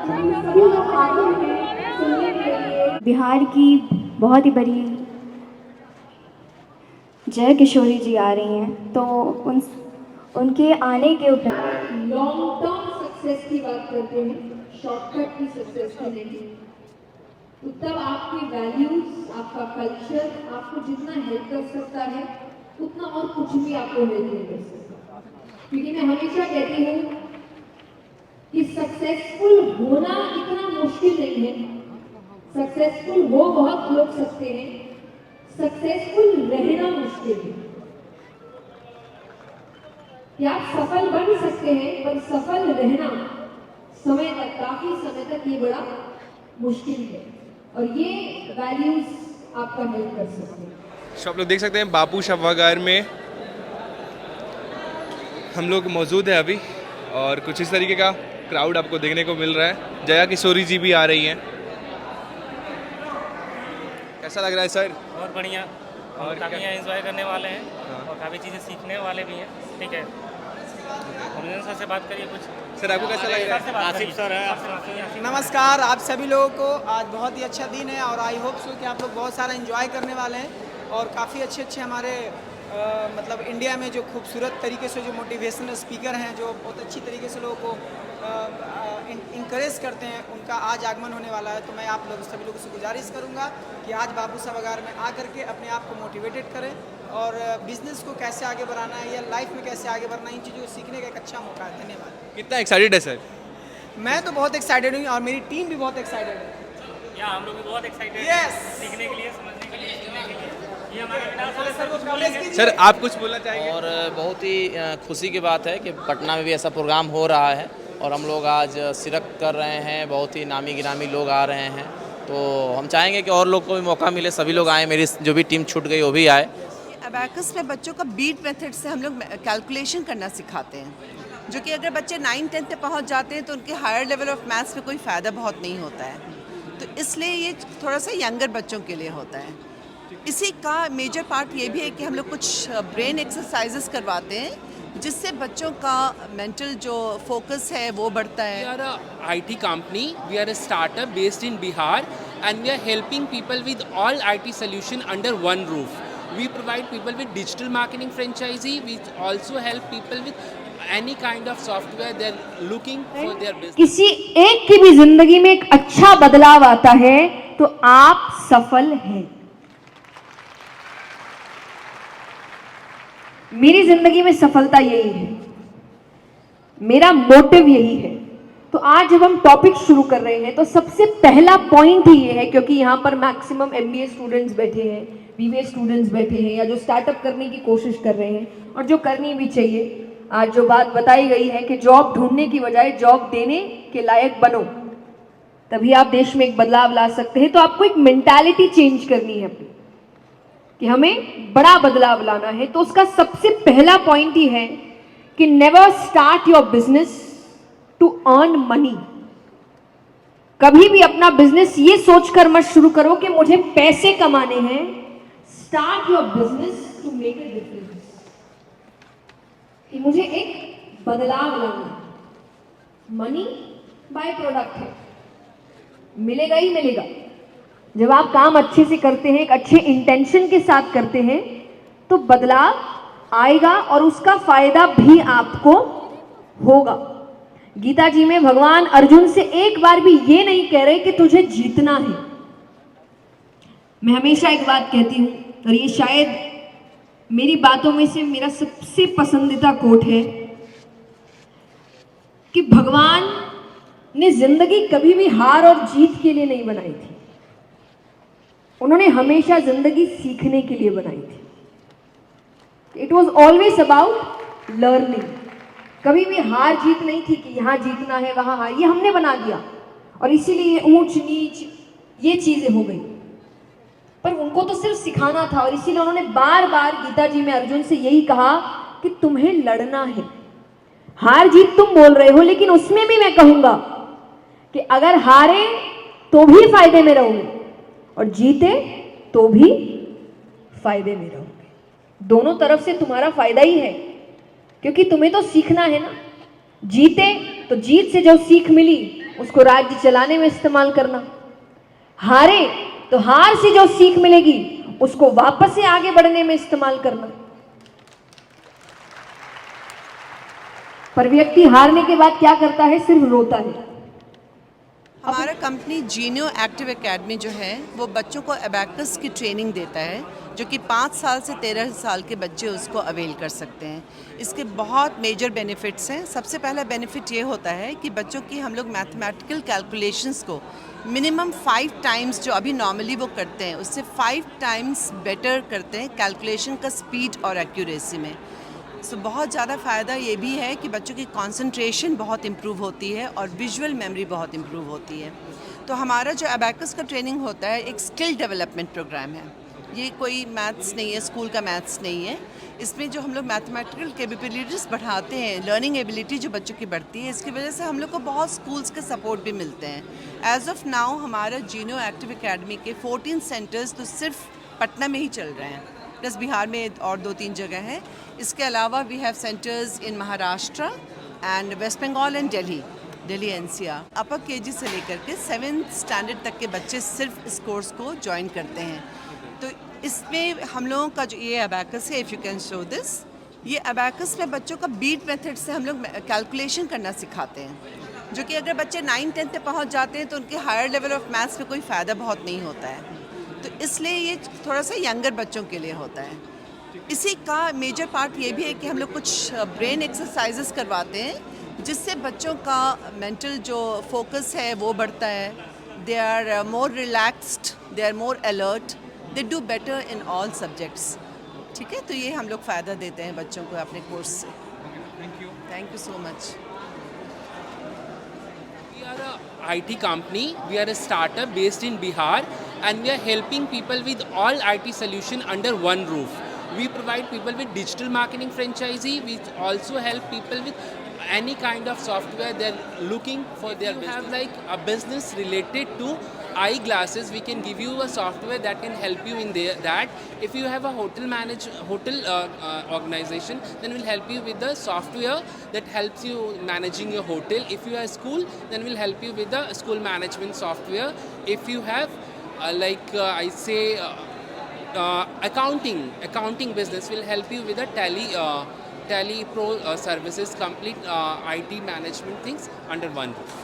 सभी लोग आते हैं सुनने के लिए। बिहार की बहुत ही बड़ी जय किशोरी जी आ रही हैं, तो उनके आने के उपलक्ष्य लॉन्ग टर्म सक्सेस की बात करते हैं, शॉर्टकट की सक्सेस की नहीं। तो तब आपके वैल्यूज, आपका कल्चर आपको जितना हेल्प कर सकता है उतना और कुछ भी आपको हेल्प नहीं कर सकता। क्योंकि मैं हमेशा कहती हूँ कि सक्सेसफुल होना इतना मुश्किल नहीं है, सक्सेसफुल हो बहुत लोग सकते हैं, सक्सेसफुल रहना मुश्किल है। कि आप सफल बन सकते हैं पर सफल रहना समय तक, काफी समय तक ये बड़ा मुश्किल है, और ये वैल्यूज आपका हेल्प कर सकते हैं। तो आप लोग देख सकते हैं बापू सभागार में हम लोग मौजूद हैं अभी, और कुछ इस तरीके का क्राउड आपको देखने को मिल रहा है। जया किशोरी जी भी आ रही हैं। कैसा लग रहा है सर? बहुत बढ़िया, और काफ़ी एंजॉय करने वाले हैं। हाँ। और काफ़ी चीज़ें सीखने वाले भी हैं। ठीक है, अभिनंदन सर से बात करिए कुछ। सर आपको कैसा लग रहा है? आसिफ सर है। नमस्कार आप सभी लोगों को। आज बहुत ही अच्छा दिन है और आई होप सो कि आप लोग बहुत सारा एंजॉय करने वाले हैं, और काफ़ी अच्छे हमारे मतलब इंडिया में जो खूबसूरत तरीके से जो मोटिवेशनल स्पीकर हैं, जो बहुत अच्छी तरीके से लोगों को इंकरेज करते हैं, उनका आज आगमन होने वाला है। तो मैं आप लोग सभी लोगों से गुजारिश करूंगा कि आज बापू सभागार में आकर के अपने आप को मोटिवेटेड करें, और बिजनेस को कैसे आगे बढ़ाना है या लाइफ में कैसे आगे बढ़ना है, इन चीज़ों को सीखने का एक अच्छा मौका है। धन्यवाद। कितना एक्साइटेड है सर? मैं तो बहुत एक्साइटेड हूँ और मेरी टीम भी बहुत एक्साइटेड है। या हम लोग भी बहुत एक्साइटेड Yes! हैं सीखने के लिए, समझने के लिए, सीखने के लिए। ये हमारे विनाश सर कुछ बोलेंगे। सर आप कुछ बोलना चाहेंगे? और बहुत ही खुशी की बात है कि पटना में भी ऐसा प्रोग्राम हो रहा है, और हम लोग आज शिरकत कर रहे हैं। बहुत ही नामी गिरामी लोग आ रहे हैं, तो हम चाहेंगे कि और लोग को भी मौका मिले, सभी लोग आए, मेरी जो भी टीम छूट गई वो भी आए। अबैकस में बच्चों का बीट मेथड से हम लोग कैलकुलेशन करना सिखाते हैं, जो कि अगर बच्चे 9-10 तक पहुंच जाते हैं तो उनके हायर लेवल ऑफ मैथ्स में कोई फ़ायदा बहुत नहीं होता है। तो इसलिए ये थोड़ा सा यंगर बच्चों के लिए होता है। इसी का मेजर पार्ट ये भी है कि हम लोग कुछ ब्रेन एक्सरसाइजेस करवाते हैं, जिससे बच्चों का मेंटल जो फोकस है वो बढ़ता है। We are a IT company. We are a startup based in Bihar, and we are helping people with all IT solution under one roof. We provide people with digital marketing franchisee. We also help people with any kind of software they're looking for their business. किसी एक की भी जिंदगी में एक अच्छा बदलाव आता है तो आप सफल हैं। मेरी जिंदगी में सफलता यही है, मेरा मोटिव यही है। तो आज जब हम टॉपिक शुरू कर रहे हैं तो सबसे पहला पॉइंट ही ये है, क्योंकि यहाँ पर मैक्सिमम MBA स्टूडेंट्स बैठे हैं, BBA स्टूडेंट्स बैठे हैं, या जो स्टार्टअप करने की कोशिश कर रहे हैं और जो करनी भी चाहिए। आज जो बात बताई गई है कि जॉब ढूंढने की बजाय जॉब देने के लायक बनो, तभी आप देश में एक बदलाव ला सकते हैं। तो आपको एक मेंटालिटी चेंज करनी है अपनी, कि हमें बड़ा बदलाव लाना है। तो उसका सबसे पहला पॉइंट ही है कि never start your business to earn money. कभी भी अपना बिजनेस ये सोचकर मत शुरू करो कि मुझे पैसे कमाने हैं। Start your business to make a difference, कि मुझे एक बदलाव लाना है। मनी बाय प्रोडक्ट है, मिलेगा ही मिलेगा। जब आप काम अच्छे से करते हैं, एक अच्छे इंटेंशन के साथ करते हैं, तो बदलाव आएगा और उसका फायदा भी आपको होगा। गीता जी में भगवान अर्जुन से एक बार भी ये नहीं कह रहे कि तुझे जीतना है। मैं हमेशा एक बात कहती हूं, और ये शायद मेरी बातों में से मेरा सबसे पसंदीदा कोट है, कि भगवान ने जिंदगी कभी भी हार और जीत के लिए नहीं बनाई थी, उन्होंने हमेशा जिंदगी सीखने के लिए बनाई थी। It was always about learning. कभी भी हार जीत नहीं थी कि यहाँ जीतना है वहाँ हार, ये हमने बना दिया, और इसीलिए ऊंच नीच ये चीजें हो गई। पर उनको तो सिर्फ सिखाना था, और इसीलिए उन्होंने बार बार गीता जी में अर्जुन से यही कहा कि तुम्हें लड़ना है। हार जीत तुम बोल रहे हो, लेकिन उसमें भी मैं कहूंगा कि अगर हारे तो भी फायदे में रहोगे और जीते तो भी फायदे में रहोगे। दोनों तरफ से तुम्हारा फायदा ही है, क्योंकि तुम्हें तो सीखना है ना। जीते तो जीत से जो सीख मिली उसको राज्य चलाने में इस्तेमाल करना, हारे तो हार से जो सीख मिलेगी उसको वापस से आगे बढ़ने में इस्तेमाल करना। पर व्यक्ति हारने के बाद क्या करता है? सिर्फ रोता है। हमारा कंपनी जीनियो एक्टिव एकेडमी जो है वो बच्चों को अबैकस की ट्रेनिंग देता है, जो कि 5 साल से 13 साल के बच्चे उसको अवेल कर सकते हैं। इसके बहुत मेजर बेनिफिट्स हैं। सबसे पहला बेनिफिट ये होता है कि बच्चों की हम लोग मैथमेटिकल कैलकुलेशंस को मिनिमम 5 टाइम्स, जो अभी नॉर्मली वो करते हैं उससे 5 टाइम्स बेटर करते हैं कैलकुलेशन का स्पीड और एक्यूरेसी में। सो बहुत ज़्यादा फ़ायदा ये भी है कि बच्चों की कंसंट्रेशन बहुत इम्प्रूव होती है और विजुअल मेमोरी बहुत इम्प्रूव होती है। तो हमारा जो अबैकस का ट्रेनिंग होता है एक स्किल डेवलपमेंट प्रोग्राम है। ये कोई मैथ्स नहीं है, स्कूल का मैथ्स नहीं है। इसमें जो हम लोग मैथमेटिकल कैपेबिलिटीज़ बढ़ाते हैं, लर्निंग एबिलिटी जो बच्चों की बढ़ती है, इसकी वजह से हम लोग को बहुत स्कूल्स के सपोर्ट भी मिलते हैं। एज ऑफ नाउ हमारा जीनियो एक्टिव एकेडमी के 14 सेंटर्स तो सिर्फ पटना में ही चल रहे हैं, प्लस बिहार में और 2-3 जगह हैं। इसके अलावा we have centres in Maharashtra and West Bengal and Delhi NCR. Upper KG से लेकर के 7th स्टैंडर्ड तक के बच्चे सिर्फ इस कोर्स को ज्वाइन करते हैं। तो इसमें हम लोगों का जो ये अबैकस है, if you can show this, ये अबैकस में बच्चों का बीट मेथड से हम लोग कैलकुलेशन करना सिखाते हैं, जो कि अगर बच्चे 9th-10th पे पहुंच जाते हैं तो उनके हायर लेवल ऑफ मैथ्स में कोई फ़ायदा बहुत नहीं होता है। तो इसलिए ये थोड़ा सा यंगर बच्चों के लिए होता है। इसी का मेजर पार्ट ये भी है कि हम लोग कुछ ब्रेन एक्सरसाइजेस करवाते हैं, जिससे बच्चों का मेंटल जो फोकस है वो बढ़ता है। They are more relaxed, they are more alert, they do better in all subjects. ठीक है, तो ये हम लोग फ़ायदा देते हैं बच्चों को अपने कोर्स से। Thank you so much. We are a IT company. We are a startup based in Bihar, and we are helping people with all IT solution under one roof. We provide people with digital marketing franchisee. We also help people with any kind of software they're looking for their business. Have like a business related to eyeglasses, we can give you a software that can help you in that. If you have a hotel organization, then we'll help you with the software that helps you managing your hotel. If you are a school, then we'll help you with the school management software. If you have accounting business, will help you with the Tally Pro services, complete IT management things under one roof.